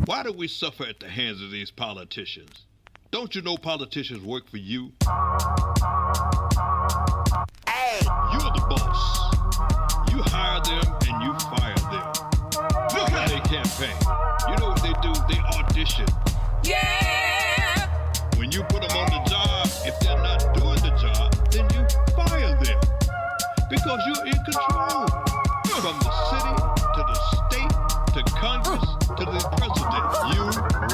Why do we suffer at the hands of these politicians? Don't you know politicians work for you? Hey! You're the boss. You hire them and you fire them. Look how they campaign. You know what they do? They audition. Yeah! When you put them on the job, if they're not doing the job, then you fire them. Because you're in control. From the city to the state to Congress to the president. You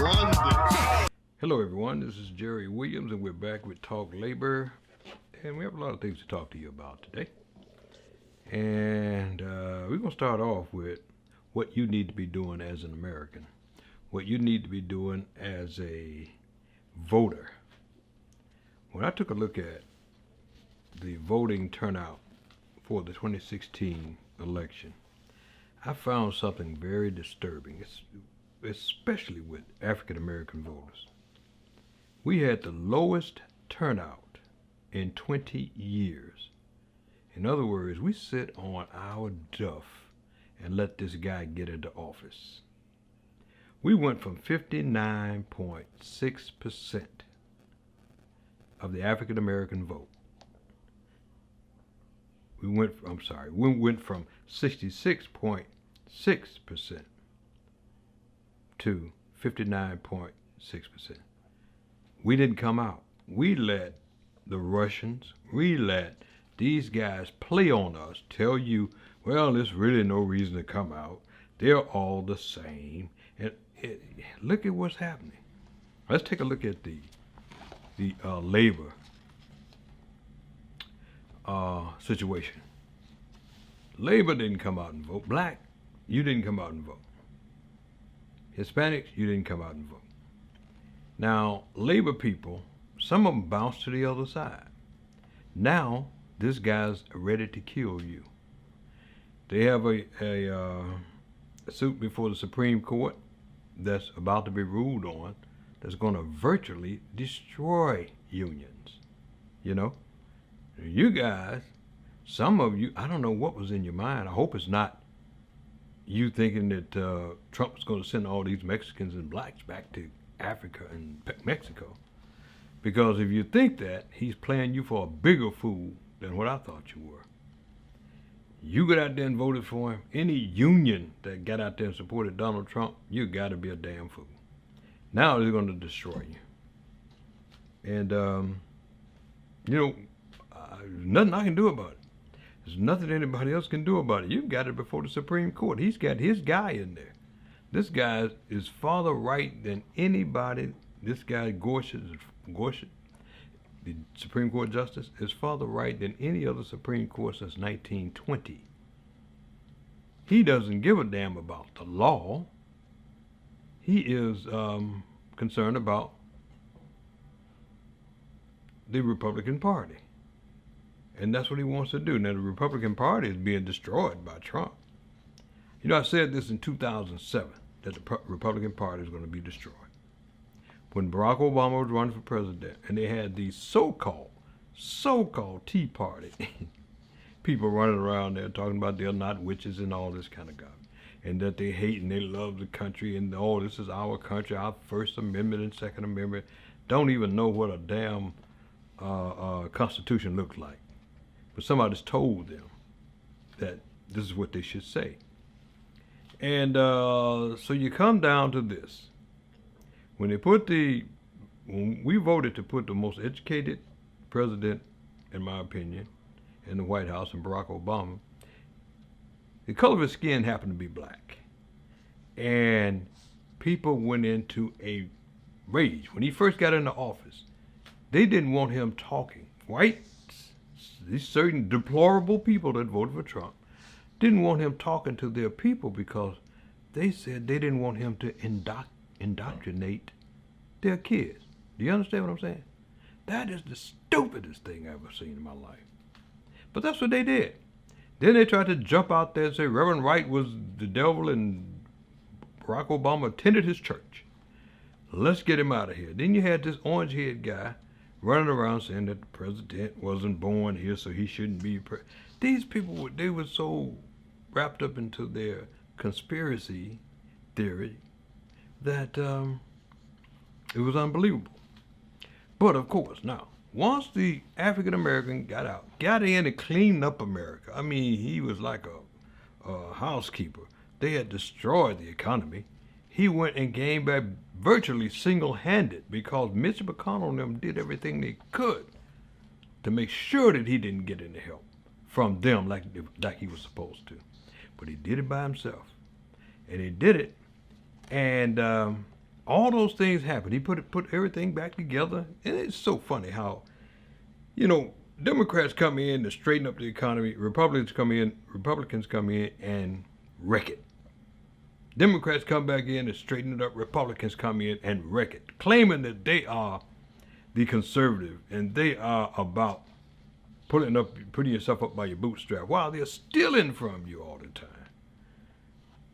run this. Hello everyone, this is Jerry Williams and we're back with Talk Labor, and we have a lot of things to talk to you about today. And we're going to start off with what you need to be doing as an American, what you need to be doing as a voter. When I took a look at the voting turnout for the 2016 election, I found something very disturbing, especially with African American voters. We had the lowest turnout in 20 years. In other words, we sit on our duff and let this guy get into office. We went from 59.6% of the African American vote. We went from 66.6% to 59.6%. We didn't come out. We let the Russians, we let these guys play on us, tell you, well, there's really no reason to come out. They're all the same. And look at what's happening. Let's take a look at the labor situation. Labor didn't come out and vote. Black, you didn't come out and vote. Hispanics, you didn't come out and vote. Now, labor people, some of them bounced to the other side. Now, this guy's ready to kill you. They have a suit before the Supreme Court that's about to be ruled on that's going to virtually destroy unions. You know? You guys, some of you, I don't know what was in your mind. I hope it's not you thinking that Trump's going to send all these Mexicans and blacks back to Africa and Mexico. Because if you think that, he's playing you for a bigger fool than what I thought you were. You got out there and voted for him. Any union that got out there and supported Donald Trump, you got to be a damn fool. Now they're going to destroy you. And, there's nothing I can do about it. There's nothing anybody else can do about it. You've got it before the Supreme Court. He's got his guy in there. This guy is farther right than anybody. This guy, Gorsuch, the Supreme Court Justice, is farther right than any other Supreme Court since 1920. He doesn't give a damn about the law. He is concerned about the Republican Party. And that's what he wants to do. Now, the Republican Party is being destroyed by Trump. You know, I said this in 2007, that the Republican Party is going to be destroyed. When Barack Obama was running for president, and they had these so-called Tea Party people running around there talking about they're not witches and all this kind of garbage, and that they hate and they love the country, and oh, this is our country, our First Amendment and Second Amendment, don't even know what a damn Constitution looks like. But somebody's told them that this is what they should say. And so you come down to this. When we voted to put the most educated president, in my opinion, in the White House, and Barack Obama, the color of his skin happened to be black. And people went into a rage. When he first got into office, they didn't want him talking. These certain deplorable people that voted for Trump didn't want him talking to their people because they said they didn't want him to indoctrinate their kids. Do you understand what I'm saying? That is the stupidest thing I've ever seen in my life. But that's what they did. Then they tried to jump out there and say Reverend Wright was the devil and Barack Obama attended his church. Let's get him out of here. Then you had this orange-haired guy running around saying that the president wasn't born here, so he shouldn't be president. These people, they were so wrapped up into their conspiracy theory that it was unbelievable. But of course, now, once the African American got in and cleaned up America, I mean, he was like a housekeeper. They had destroyed the economy. He went and came back virtually single-handed because Mitch McConnell and them did everything they could to make sure that he didn't get any help from them like he was supposed to. But he did it by himself. And he did it, and all those things happened. He put everything back together, and it's so funny how, Democrats come in to straighten up the economy, Republicans come in and wreck it. Democrats come back in to straighten it up, Republicans come in and wreck it, claiming that they are the conservative and they are about putting yourself up by your bootstrap while they're stealing from you all the time.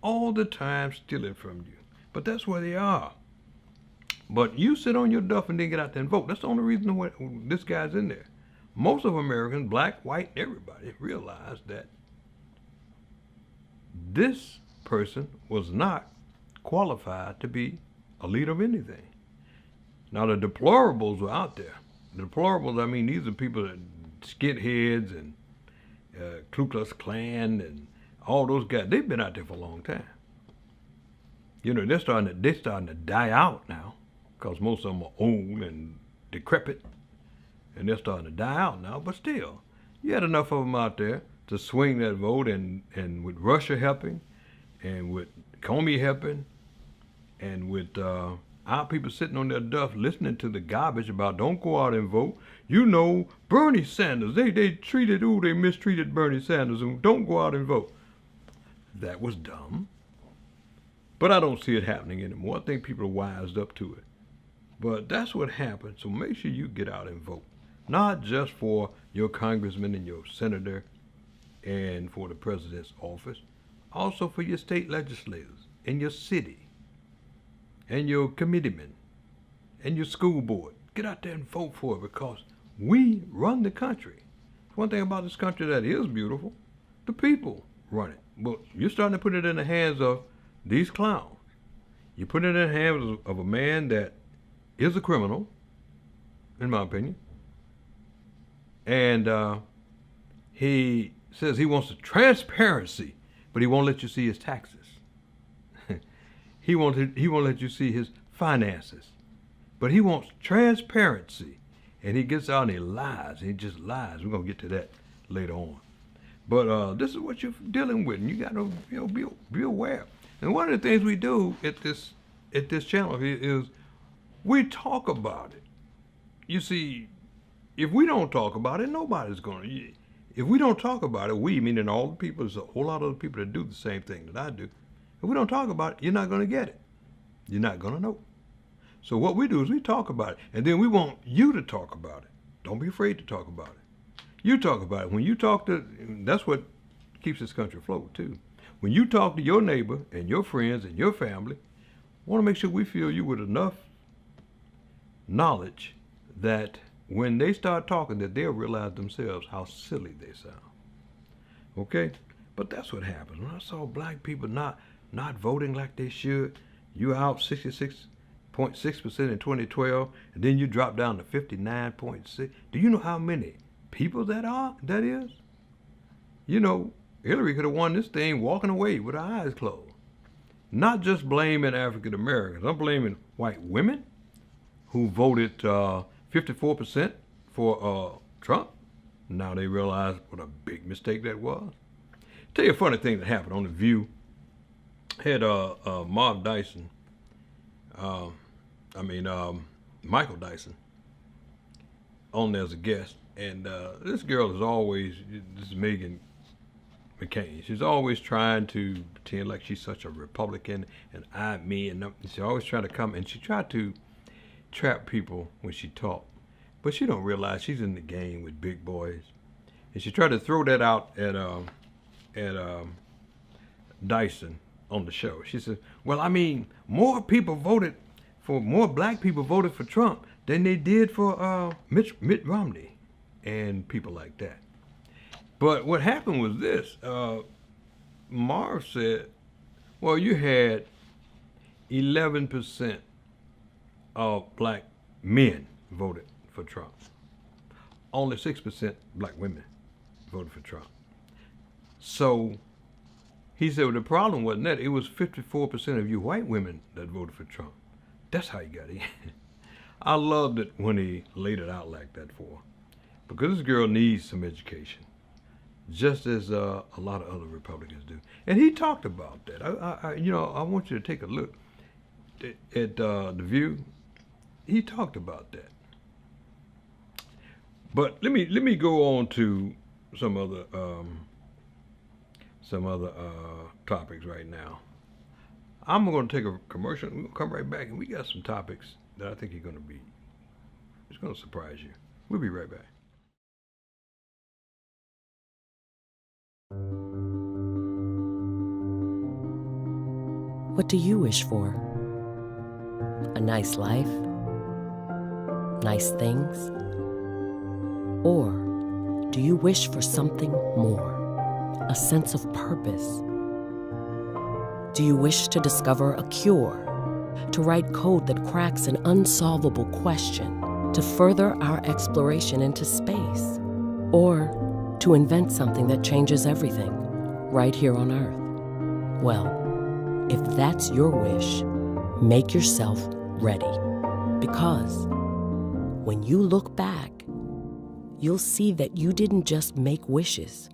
All the time stealing from you. But that's where they are. But you sit on your duff and then get out there and vote. That's the only reason why this guy's in there. Most of Americans, black, white, everybody, realize that this person was not qualified to be a leader of anything. Now the deplorables were out there. The deplorables, I mean, these are people that skinheads and Ku Klux Klan and all those guys. They've been out there for a long time. They're starting to die out now because most of them are old and decrepit, and they're starting to die out now. But still, you had enough of them out there to swing that vote, and with Russia helping, and with Comey helping, and with our people sitting on their duff listening to the garbage about don't go out and vote. Bernie Sanders, they mistreated Bernie Sanders, and don't go out and vote. That was dumb. But I don't see it happening anymore. I think people are wised up to it. But that's what happened. So make sure you get out and vote. Not just for your congressman and your senator and for the president's office. Also for your state legislators and your city and your committeemen and your school board. Get out there and vote for it because we run the country. One thing about this country that is beautiful, the people run it. But you're starting to put it in the hands of these clowns. You put it in the hands of a man that is a criminal, in my opinion. And he says he wants the transparency, but he won't let you see his taxes. He won't let you see his finances. But he wants transparency. And he gets out and he lies. He just lies. We're going to get to that later on. But this is what you're dealing with, and you got to be aware. And one of the things we do at this channel here is we talk about it. You see, if we don't talk about it, nobody's going to. If we don't talk about it, we, meaning all the people, there's a whole lot of other people that do the same thing that I do. If we don't talk about it, you're not going to get it. You're not going to know. So what we do is we talk about it, and then we want you to talk about it. Don't be afraid to talk about it. You talk about it. When you talk to, that's what keeps this country afloat too. When you talk to your neighbor and your friends and your family, I want to make sure we fill you with enough knowledge that when they start talking, that they'll realize themselves how silly they sound. Okay? But that's what happens. When I saw black people not voting like they should, you out 66.6% in 2012, and then you drop down to 59.6. Do you know how many people that is? Hillary could have won this thing walking away with her eyes closed. Not just blaming African Americans. I'm blaming white women who voted 54% for Trump. Now they realize what a big mistake that was. Tell you a funny thing that happened on The View. Had Marv Dyson, Michael Dyson, on there as a guest. And this girl is always, this is Meghan McCain. She's always trying to pretend like she's such a Republican and she's always trying to come, and she tried to trap people when she talked. But she don't realize she's in the game with big boys. And she tried to throw that out at Dyson on the show. She said, well, more black people voted for Trump than they did for Mitt Romney and people like that. But what happened was this. Marv said, well, you had 11% of black men voted for Trump. Only 6% black women voted for Trump. So he said, well, the problem wasn't that. It was 54% of you white women that voted for Trump. That's how he got in. I loved it when he laid it out like that for her. Because this girl needs some education, just as a lot of other Republicans do. And he talked about that. I want you to take a look at The View. He talked about that. But let me go on to some other topics right now. I'm going to take a commercial. We'll come right back, and we got some topics that I think it's going to surprise you. We'll be right back. What do you wish for? A nice life? Nice things? Or do you wish for something more? A sense of purpose? Do you wish to discover a cure? To write code that cracks an unsolvable question? To further our exploration into space? Or to invent something that changes everything right here on Earth? Well, if that's your wish, make yourself ready. Because when you look back, you'll see that you didn't just make wishes,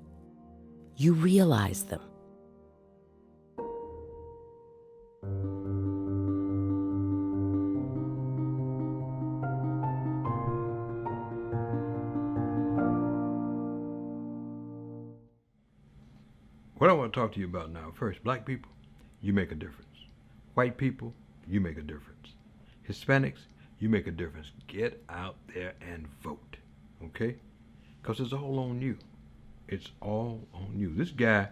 you realized them. What I want to talk to you about now, first, black people, you make a difference. White people, you make a difference. Hispanics, you make a difference. Get out there and vote, okay? Because it's all on you. It's all on you. This guy,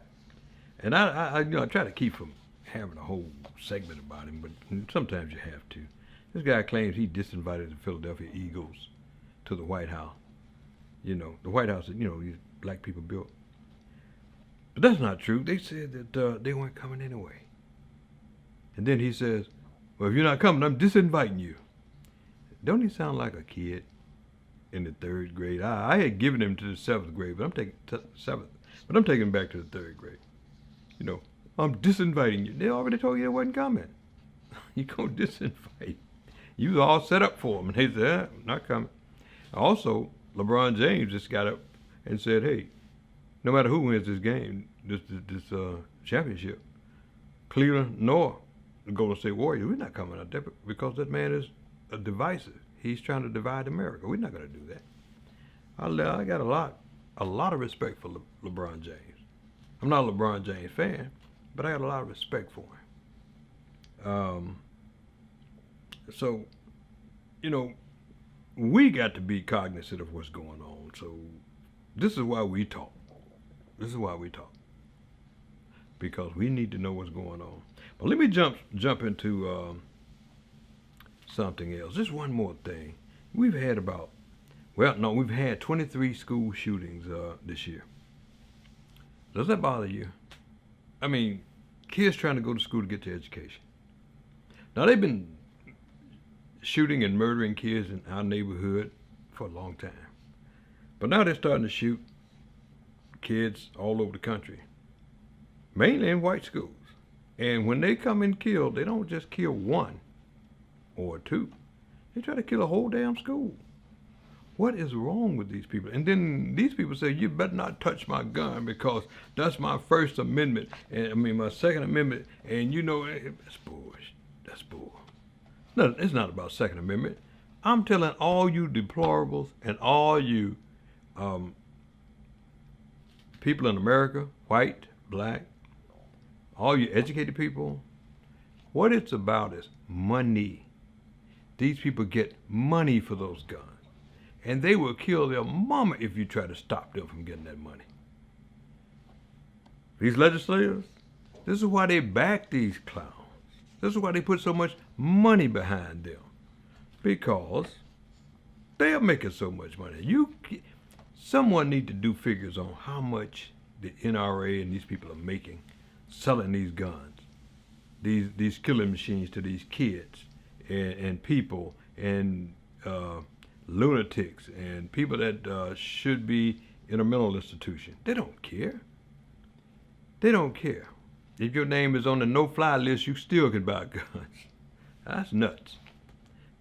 and I try to keep from having a whole segment about him, but sometimes you have to. This guy claims he disinvited the Philadelphia Eagles to the White House. You know, the White House that, these black people built. But that's not true. They said that they weren't coming anyway. And then he says, well, if you're not coming, I'm disinviting you. Don't he sound like a kid in the third grade? I had given him to the seventh grade, but I'm taking him back to the third grade. I'm disinviting you. They already told you they wasn't coming. You gonna disinvite. You was all set up for them, and they said, not coming. Also, LeBron James just got up and said, hey, no matter who wins this game, this championship, Cleveland nor the Golden State Warriors, we're not coming out there because that man is divisive. He's trying to divide America. We're not going to do that. I got a lot of respect for LeBron James. I'm not a LeBron James fan, but I got a lot of respect for him. So, we got to be cognizant of what's going on. So this is why we talk. Because we need to know what's going on. But let me jump into something else. Just one more thing. We've had 23 school shootings this year. Does that bother you? I mean, kids trying to go to school to get their education. Now, they've been shooting and murdering kids in our neighborhood for a long time. But now they're starting to shoot kids all over the country, mainly in white schools. And when they come and kill, they don't just kill one or two. They try to kill a whole damn school. What is wrong with these people? And then these people say, you better not touch my gun because that's my First Amendment, my Second Amendment, and that's bullshit. That's bull. No, it's not about Second Amendment. I'm telling all you deplorables and all you people in America, white, black, all you educated people, what it's about is money. These people get money for those guns. And they will kill their mama if you try to stop them from getting that money. These legislators, this is why they back these clowns. This is why they put so much money behind them. Because they are making so much money. Someone need to do figures on how much the NRA and these people are making selling these guns. these killing machines to these kids and people and lunatics and people that should be in a mental institution. They don't care. They don't care. If your name is on the no-fly list, you still can buy guns. That's nuts.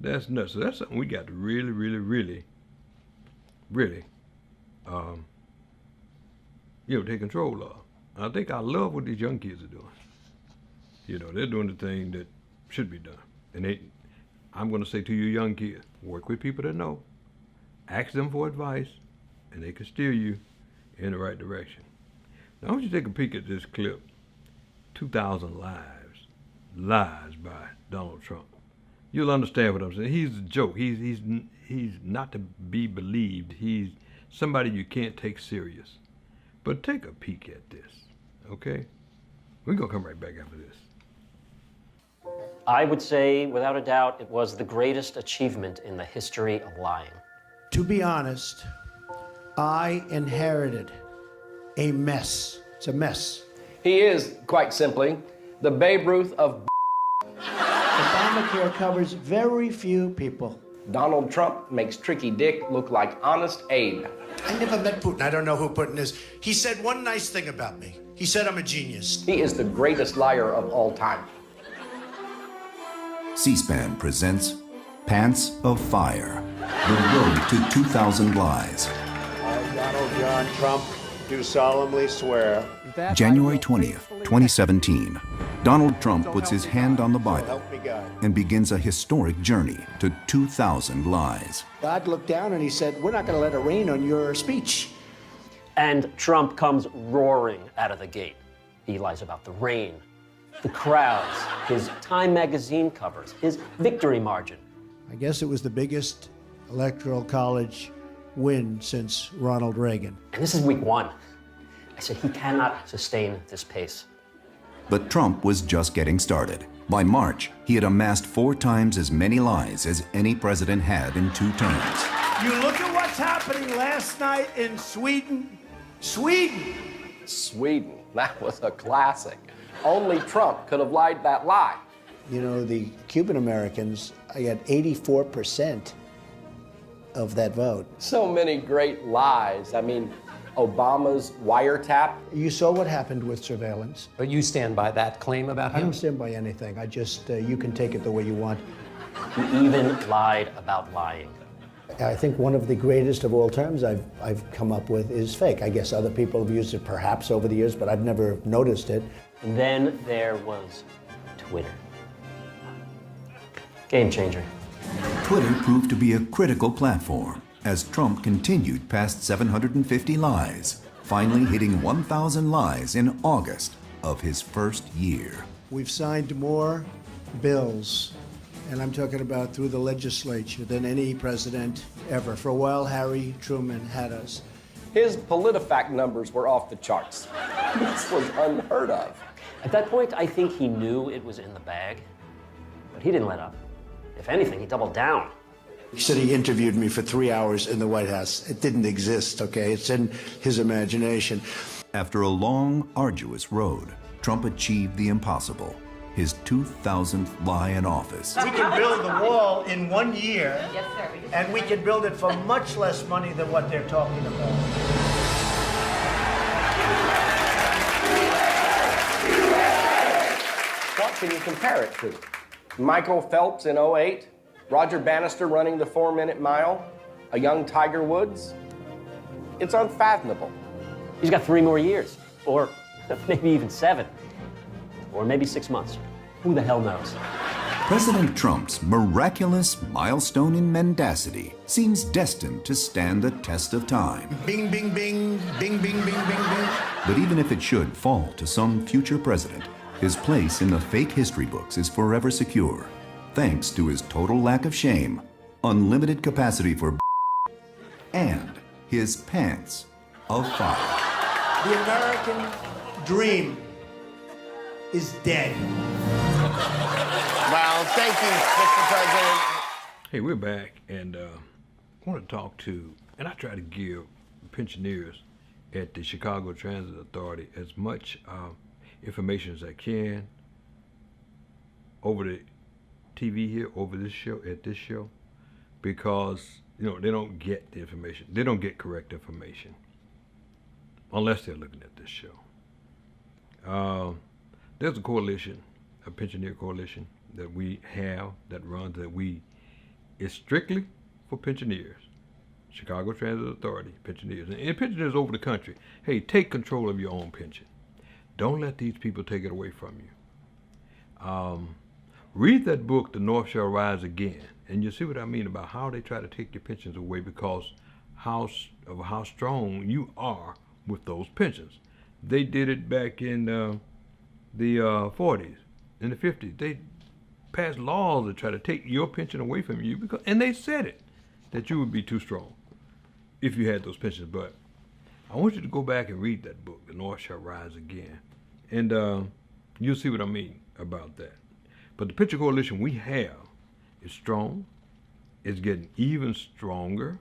That's nuts. So that's something we got to really, really, really, really, take control of. I think I love what these young kids are doing. They're doing the thing that should be done. And I'm going to say to you young kids, work with people that know, ask them for advice, and they can steer you in the right direction. Now, I want you to take a peek at this clip, 2,000 lies by Donald Trump. You'll understand what I'm saying. He's a joke. He's not to be believed. He's somebody you can't take serious. But take a peek at this, okay? We're going to come right back after this. I would say, without a doubt, it was the greatest achievement in the history of lying. To be honest, I inherited a mess. It's a mess. He is, quite simply, the Babe Ruth of Obamacare covers very few people. Donald Trump makes Tricky Dick look like Honest Abe. I never met Putin. I don't know who Putin is. He said one nice thing about me. He said I'm a genius. He is the greatest liar of all time. C-SPAN presents Pants of Fire, The Road to 2,000 Lies. I, Donald John Trump, do solemnly swear. January 20th, 2017. Donald Trump puts his hand on the Bible Help me God. and begins a historic journey to 2,000 lies. God looked down and he said, we're not going to let it rain on your speech. And Trump comes roaring out of the gate. He lies about the rain, the crowds, his Time magazine covers, his victory margin. I guess it was the biggest electoral college win since Ronald Reagan. And this is week one. I said he cannot sustain this pace. But Trump was just getting started. By March, he had amassed 4 times as many lies as any president had in 2 terms. You look at what's happening last night in Sweden. Sweden! Sweden, that was a classic. Only Trump could have lied that lie. You know, the Cuban Americans, I got 84% of that vote. So many great lies. I mean, Obama's wiretap. You saw what happened with surveillance. But you stand by that claim about him? I don't stand by anything. I just, you can take it the way you want. He even lied about lying. I think one of the greatest of all terms I've come up with is fake. I guess other people have used it perhaps over the years, but I've never noticed it. And then there was Twitter. Game changer. Twitter proved to be a critical platform as Trump continued past 750 lies, finally hitting 1,000 lies in August of his first year. We've signed more bills, and I'm talking about through the legislature, than any president ever. For a while, Harry Truman had us. His PolitiFact numbers were off the charts. This was unheard of. At that point, I think he knew it was in the bag, but he didn't let up. If anything, he doubled down. He said he interviewed me for 3 hours in the White House. It didn't exist, okay? It's in his imagination. After a long, arduous road, Trump achieved the impossible, his 2,000th lie in office. We can build the wall in 1 year, Yes, sir. and we can build it for much less money than what they're talking about. What can you compare it to? Michael Phelps in 08? Roger Bannister running the 4-minute mile? A young Tiger Woods? It's unfathomable. He's got 3 more years, or maybe even 7, or maybe 6 months. Who the hell knows? President Trump's miraculous milestone in mendacity seems destined to stand the test of time. Bing, bing, bing, bing, bing, bing, bing, bing. But even if it should fall to some future president, his place in the fake history books is forever secure, thanks to his total lack of shame, unlimited capacity for and his pants of fire. The American dream is dead. Well, thank you, Mr. President. Hey, we're back, and I want to talk to, and I try to give pensioners at the Chicago Transit Authority as much information as I can over the TV here, over this show, at this show, because, you know, they don't get the information. They don't get correct information unless they're looking at this show. There's a coalition, a pensioner coalition that we have that runs, it's strictly for pensioners. Chicago Transit Authority, pensioners, and pensioners over the country. Hey, take control of your own pension. Don't let these people take it away from you. Read that book, The North Shall Rise Again, and you'll see what I mean about how they try to take your pensions away because how strong you are with those pensions. They did it back in the 40s, in the 50s. They passed laws that try to take your pension away from you and they said it, that you would be too strong if you had those pensions. But I want you to go back and read that book, The North Shall Rise Again, and you'll see what I mean about that. But the pension coalition we have is strong. It's getting even stronger.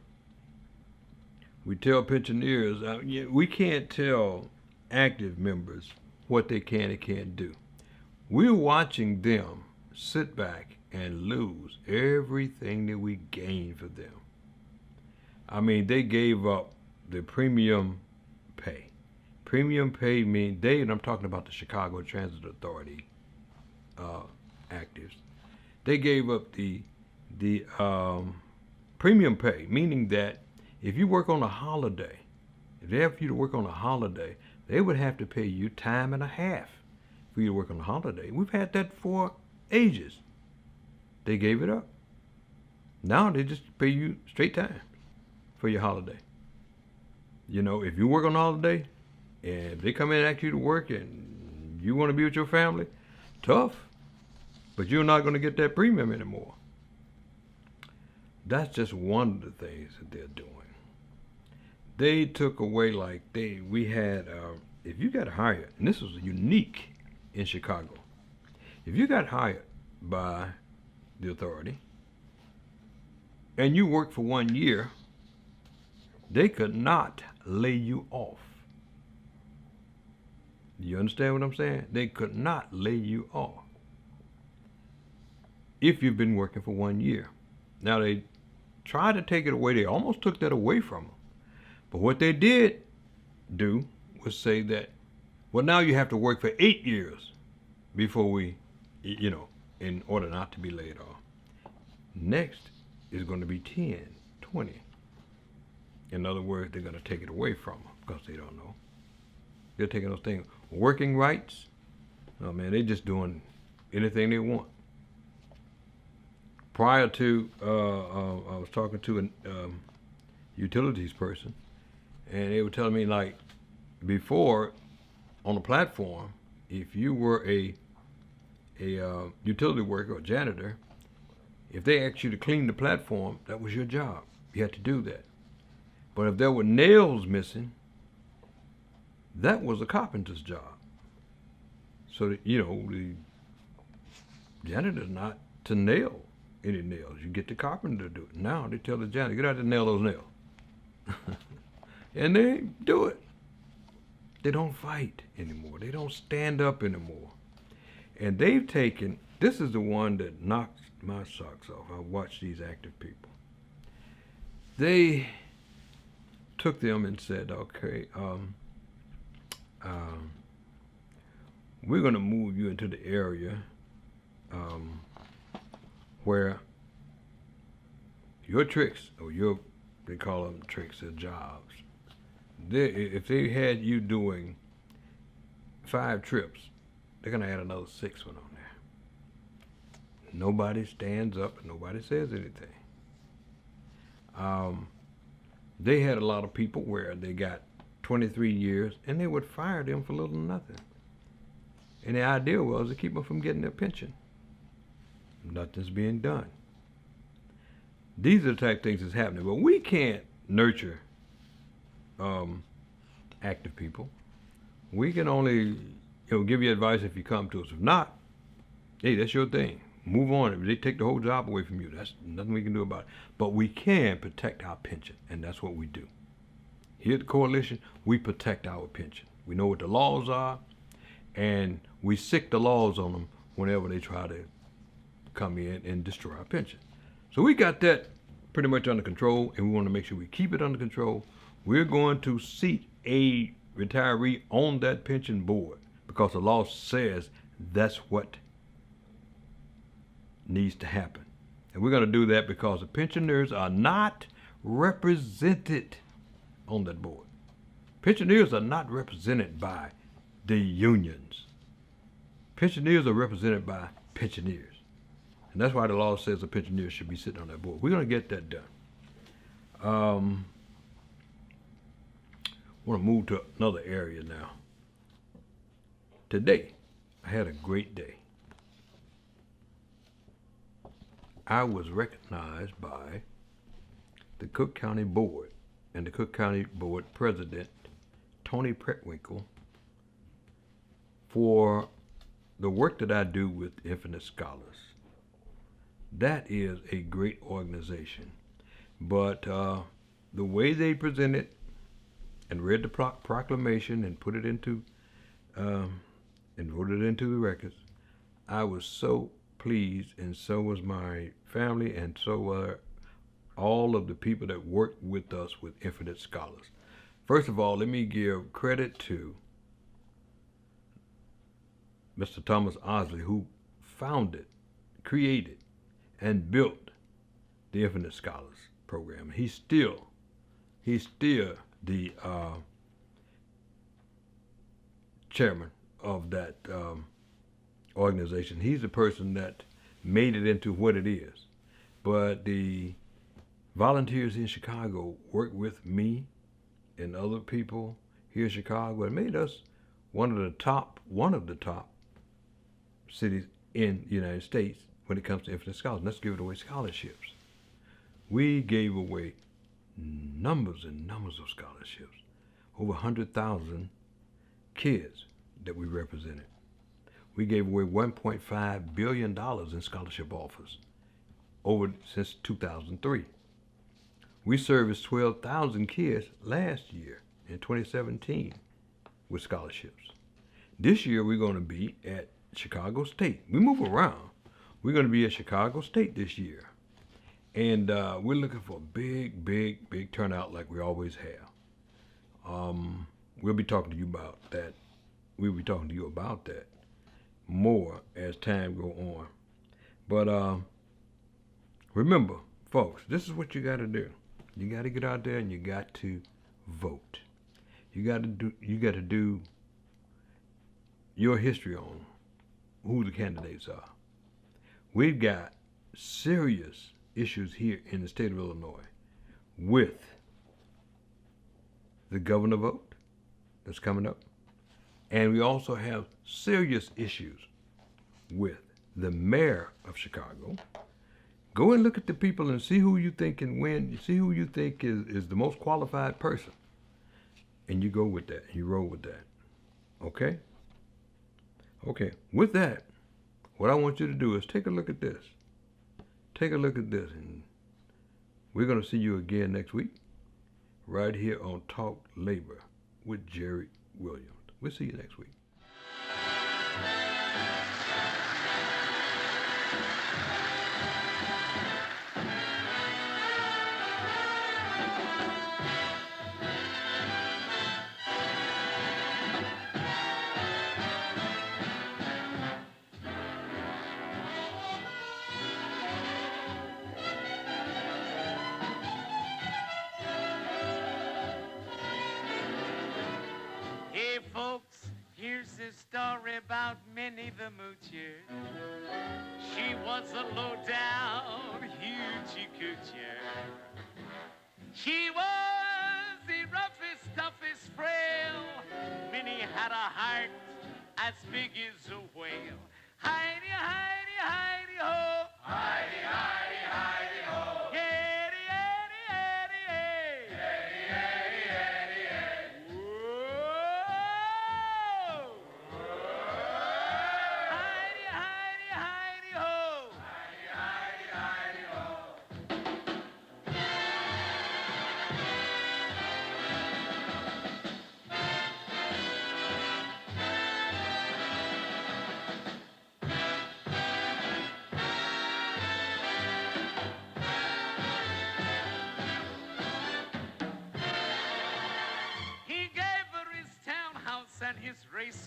We tell pensioners, we can't tell active members what they can and can't do. We're watching them sit back and lose everything that we gained for them. I mean, they gave up the premium pay. Premium pay means and I'm talking about the Chicago Transit Authority actives. They gave up the premium pay, meaning that if you work on a holiday, if they have you to work on a holiday, they would have to pay you time and a half for you to work on a holiday. We've had that for ages. They gave it up. Now they just pay you straight time for your holiday. You know, if you work on a holiday and they come in and ask you to work and you want to be with your family, tough, but you're not going to get that premium anymore. That's just one of the things that they're doing. They took away, we had, if you got hired, and this was unique in Chicago, if you got hired by the authority and you worked for 1 year, they could not lay you off. You understand what I'm saying? They could not lay you off if you've been working for 1 year. Now they tried to take it away. They almost took that away from them. But what they did do was say that, well, now you have to work for 8 years before we, in order not to be laid off. Next is going to be 10, 20. In other words, they're going to take it away from them because they don't know. They're taking those things. Working rights, oh man, they're just doing anything they want. Prior to, I was talking to a utilities person, and they were telling me, like, before on the platform, if you were a utility worker or janitor, if they asked you to clean the platform, that was your job. You had to do that. But if there were nails missing, that was a carpenter's job. So that, the janitor's not to nail any nails. You get the carpenter to do it. Now they tell the janitor, get out there and nail those nails. And they do it. They don't fight anymore. They don't stand up anymore. And they've taken, this is the one that knocks my socks off. I watch these active people. They took them and said, okay, we're going to move you into the area where your tricks, or they call them tricks or jobs, if they had you doing 5 trips, they're going to add another 6 one on there. Nobody stands up and nobody says anything. They had a lot of people where they got 23 years and they would fire them for little or nothing. And the idea was to keep them from getting their pension. Nothing's being done. These are the type of things that's happening. But we can't nurture active people. We can only give you advice if you come to us. If not, hey, that's your thing. Move on. If they take the whole job away from you, that's nothing we can do about it. But we can protect our pension, and that's what we do. Here at the Coalition, we protect our pension. We know what the laws are, and we sick the laws on them whenever they try to come in and destroy our pension. So we got that pretty much under control, and we want to make sure we keep it under control. We're going to seat a retiree on that pension board because the law says that's what needs to happen. And we're going to do that because the pensioners are not represented on that board. Pensioners are not represented by the unions. Pensioners are represented by pensioners. And that's why the law says the pensioners should be sitting on that board. We're going to get that done. I want to move to another area now. Today, I had a great day. I was recognized by the Cook County Board and the Cook County Board President, Tony Pretwinkle, for the work that I do with Infinite Scholars. That is a great organization. But the way they presented and read the proclamation and put it into and wrote it into the records, I was so pleased, and so was my family, and so were all of the people that worked with us with Infinite Scholars. First of all, let me give credit to Mr. Thomas Osley, who founded, created, and built the Infinite Scholars program. He's still the chairman of that organization. He's the person that made it into what it is. But the volunteers in Chicago worked with me and other people here in Chicago and made us one of the top cities in the United States when it comes to Infinite Scholars. Let's give it away scholarships. We gave away numbers and numbers of scholarships. Over 100,000 kids that we represented. We gave away $1.5 billion in scholarship offers since 2003. We serviced 12,000 kids last year in 2017 with scholarships. This year we're going to be at Chicago State. We move around. We're going to be at Chicago State this year. And we're looking for a big turnout like we always have. We'll be talking to you about that. We'll be talking to you about that more as time go on. But remember, folks, this is what you got to do. You got to get out there and you got to vote. You got to do your history on who the candidates are. We've got serious issues here in the state of Illinois with the governor vote that's coming up. And we also have serious issues with the mayor of Chicago. Go and look at the people and see who you think can win. You see who you think is the most qualified person. And you go with that. You roll with that. Okay? Okay. With that, what I want you to do is take a look at this. Take a look at this. And we're going to see you again next week right here on Talk Labor with Jerry Williams. We'll see you next week. Hey folks, here's this story about Minnie the Moocher. She was a low-down hoochie coocher. She was the roughest, toughest frail. Minnie had a heart as big as a whale. Heidi, Heidi, Heidi, ho! Heidi, Heidi, Heidi, ho! Eddie, Eddie, Eddie, Eddie! Eddie, Eddie, Eddie, Eddie! Whoa! Heidi, Heidi, Heidi, ho! Heidi, Heidi, Heidi, ho!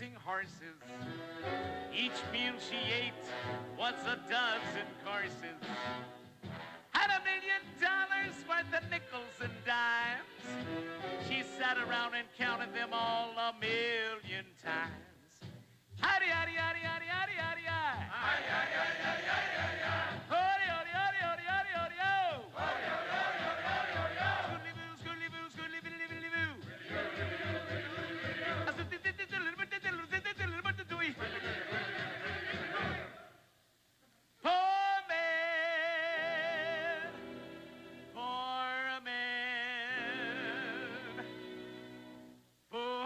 racing horses. Each meal she ate was a dozen courses. Had $1 million worth of nickels and dimes. She sat around and counted them all 1,000,000 times. Howdy, howdy, howdy, howdy, howdy, howdy, howdy. Howdy, howdy, howdy, howdy, howdy, howdy, howdy. Howdy, howdy, howdy, howdy, howdy, howdy, ho. Howdy, howdy, howdy, howdy, howdy, howdy, ho. Scoodly-boo, scoodly-boo, scoodly-boo, poor man, poor man, poor.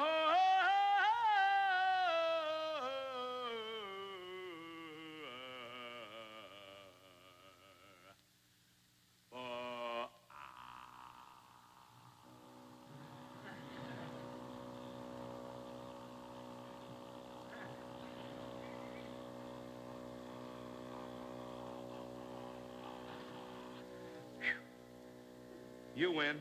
You win.